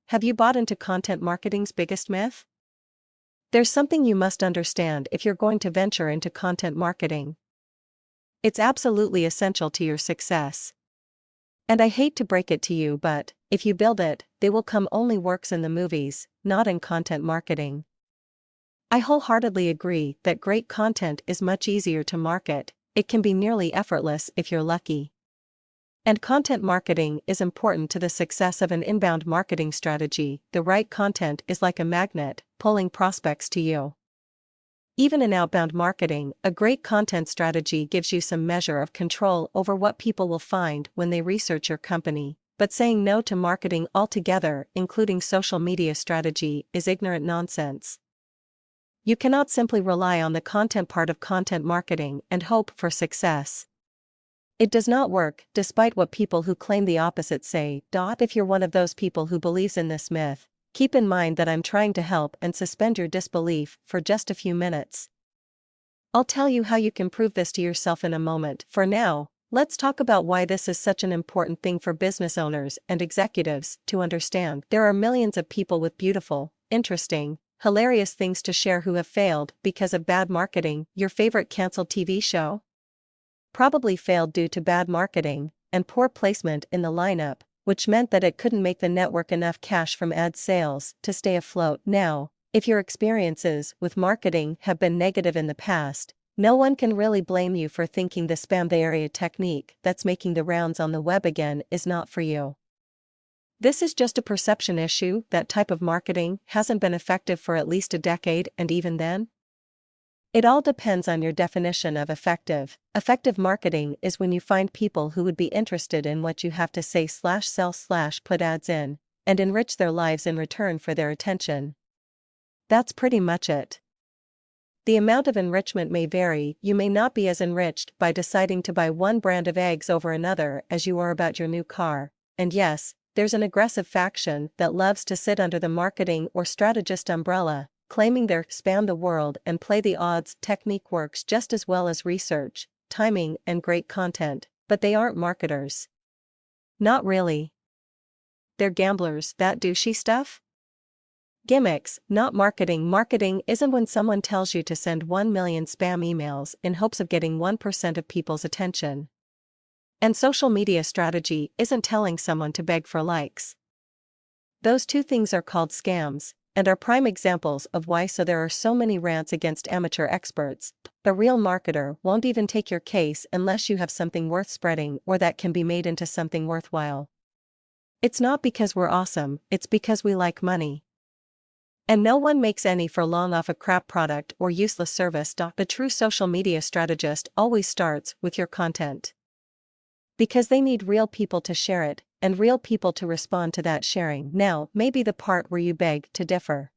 have you bought into content marketing's biggest myth? There's something you must understand if you're going to venture into content marketing. It's absolutely essential to your success. And I hate to break it to you, but if you build it, they will come only works in the movies, not in content marketing. I wholeheartedly agree that great content is much easier to market. It can be nearly effortless if you're lucky. And content marketing is important to the success of an inbound marketing strategy. The right content is like a magnet, pulling prospects to you. Even in outbound marketing, a great content strategy gives you some measure of control over what people will find when they research your company. But saying no to marketing altogether, including social media strategy, is ignorant nonsense. You cannot simply rely on the content part of content marketing and hope for success. It does not work, despite what people who claim the opposite say. If you're one of those people who believes in this myth, keep in mind that I'm trying to help and suspend your disbelief for just a few minutes. I'll tell you how you can prove this to yourself in a moment. For now, let's talk about why this is such an important thing for business owners and executives to understand. There are millions of people with beautiful, interesting, hilarious things to share who have failed because of bad marketing. Your favorite canceled TV show? Probably failed due to bad marketing and poor placement in the lineup, which meant that it couldn't make the network enough cash from ad sales to stay afloat. Now, if your experiences with marketing have been negative in the past, no one can really blame you for thinking the spam the area technique that's making the rounds on the web again is not for you. This is just a perception issue. That type of marketing hasn't been effective for at least a decade, and even then, it all depends on your definition of effective. Effective marketing is when you find people who would be interested in what you have to say /sell /put ads in, and enrich their lives in return for their attention. That's pretty much it. The amount of enrichment may vary. You may not be as enriched by deciding to buy one brand of eggs over another as you are about your new car. And yes, there's an aggressive faction that loves to sit under the marketing or strategist umbrella, claiming they're spam the world and play the odds. Technique works just as well as research, timing, and great content, but they aren't marketers. Not really. They're gamblers that douchey stuff. Gimmicks, not marketing. Marketing isn't when someone tells you to send 1 million spam emails in hopes of getting 1% of people's attention. And social media strategy isn't telling someone to beg for likes. Those two things are called scams, and are prime examples of why there are so many rants against amateur experts. A real marketer won't even take your case unless you have something worth spreading or that can be made into something worthwhile. It's not because we're awesome, it's because we like money. And no one makes any for long off a crap product or useless service. The true social media strategist always starts with your content. Because they need real people to share it, and real people to respond to that sharing. Now, maybe the part where you beg to differ.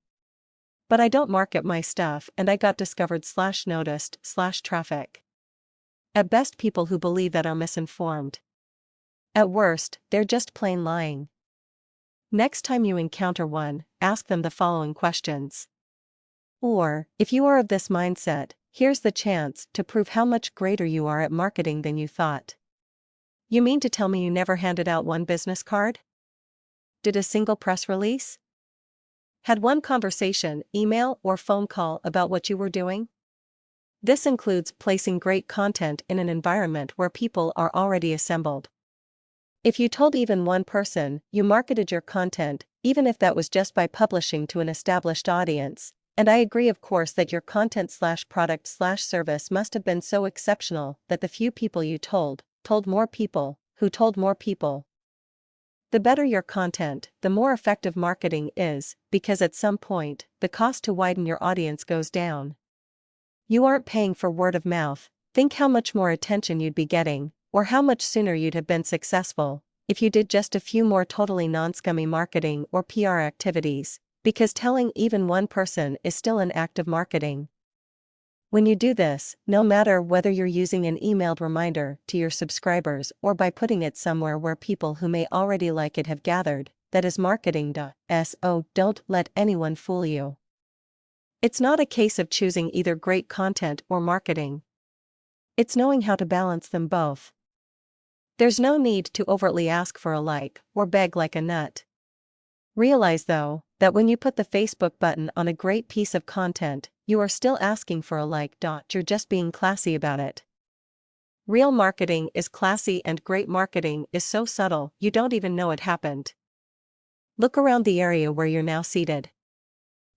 But I don't market my stuff, and I got discovered /noticed /traffic. At best, people who believe that are misinformed. At worst, they're just plain lying. Next time you encounter one, ask them the following questions. Or, if you are of this mindset, here's the chance to prove how much greater you are at marketing than you thought. You mean to tell me you never handed out one business card? Did a single press release? Had one conversation, email, or phone call about what you were doing? This includes placing great content in an environment where people are already assembled. If you told even one person you marketed your content, even if that was just by publishing to an established audience, and I agree of course that your content /product /service must have been so exceptional that the few people you told more people, who told more people. The better your content, the more effective marketing is, because at some point, the cost to widen your audience goes down. You aren't paying for word of mouth. Think how much more attention you'd be getting, or how much sooner you'd have been successful, if you did just a few more totally non-scummy marketing or PR activities, because telling even one person is still an act of marketing. When you do this, no matter whether you're using an emailed reminder to your subscribers or by putting it somewhere where people who may already like it have gathered, that is marketing. So don't let anyone fool you. It's not a case of choosing either great content or marketing. It's knowing how to balance them both. There's no need to overtly ask for a like or beg like a nut. Realize though, that when you put the Facebook button on a great piece of content, you are still asking for a like. You're just being classy about it. Real marketing is classy and great marketing is so subtle you don't even know it happened. Look around the area where you're now seated.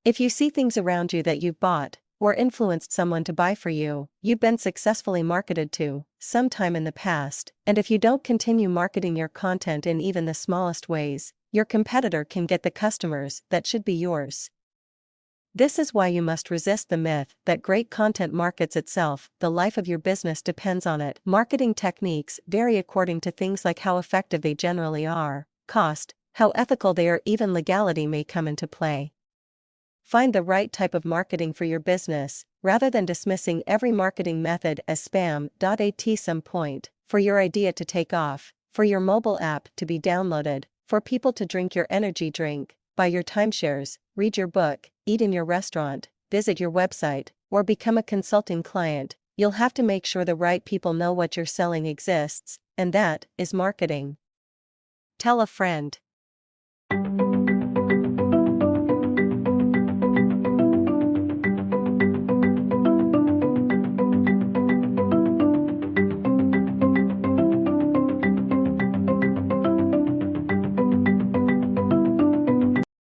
If you see things around you that you've bought, or influenced someone to buy for you, you've been successfully marketed to, sometime in the past, and if you don't continue marketing your content in even the smallest ways, your competitor can get the customers that should be yours. This is why you must resist the myth that great content markets itself. The life of your business depends on it. Marketing techniques vary according to things like how effective they generally are, cost, how ethical they are, even legality may come into play. Find the right type of marketing for your business, rather than dismissing every marketing method as spam. At some point, for your idea to take off, for your mobile app to be downloaded, for people to drink your energy drink, buy your timeshares, read your book, eat in your restaurant, visit your website, or become a consulting client, you'll have to make sure the right people know what you're selling exists, and that is marketing. Tell a friend.